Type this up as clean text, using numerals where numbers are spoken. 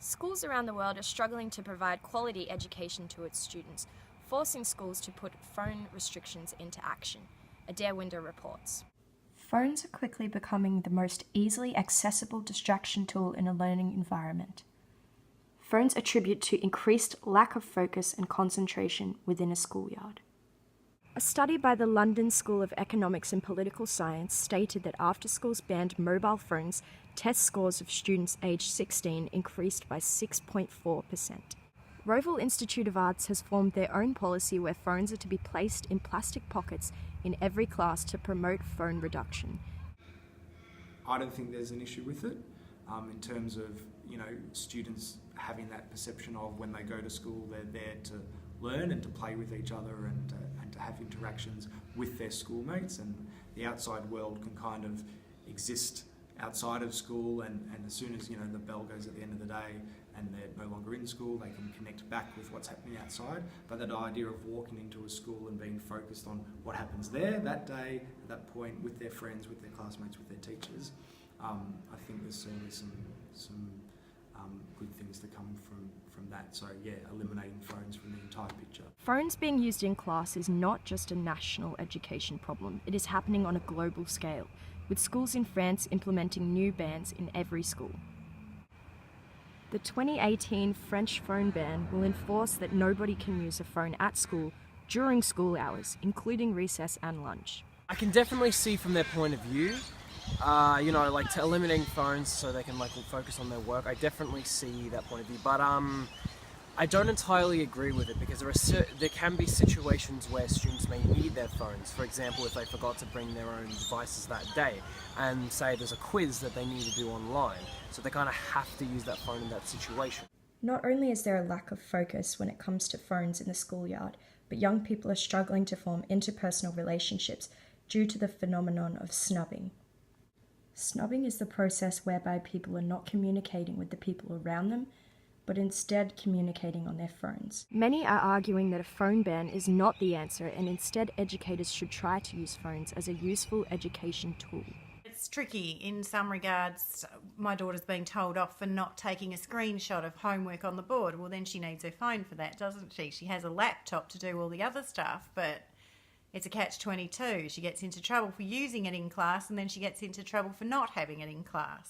Schools around the world are struggling to provide quality education to its students, forcing schools to put phone restrictions into action, Adair Winder reports. Phones are quickly becoming the most easily accessible distraction tool in a learning environment. Phones attribute to increased lack of focus and concentration within a schoolyard. A study by the London School of Economics and Political Science stated that after schools banned mobile phones, test scores of students aged 16 increased by 6.4%. Roval Institute of Arts has formed their own policy where phones are to be placed in plastic pockets in every class to promote phone reduction. I don't think there's an issue with it in terms of students having that perception of when they go to school they're there to learn and to play with each other and to have interactions with their schoolmates, and the outside world can kind of exist outside of school, and as soon as the bell goes at the end of the day and they're no longer in school, they can connect back with what's happening outside. But that idea of walking into a school and being focused on what happens there that day, at that point, with their friends, with their classmates, with their teachers, I think there's certainly some good things to come from that. So yeah, eliminating phones from the entire picture. Phones being used in class is not just a national education problem, it is happening on a global scale, with schools in France implementing new bans in every school. The 2018 French phone ban will enforce that nobody can use a phone at school during school hours, including recess and lunch. I can definitely see from their point of view, to eliminating phones so they can focus on their work. I definitely see that point of view, but I don't entirely agree with it, because there can be situations where students may need their phones. For example, if they forgot to bring their own devices that day, and say there's a quiz that they need to do online, so they kind of have to use that phone in that situation. Not only is there a lack of focus when it comes to phones in the schoolyard, but young people are struggling to form interpersonal relationships due to the phenomenon of snubbing. Snubbing is the process whereby people are not communicating with the people around them, but instead communicating on their phones. Many are arguing that a phone ban is not the answer, and instead educators should try to use phones as a useful education tool. It's tricky in some regards. My daughter's being told off for not taking a screenshot of homework on the board. Well, then she needs her phone for that, doesn't she? She has a laptop to do all the other stuff, but it's a catch-22. She gets into trouble for using it in class, and then she gets into trouble for not having it in class.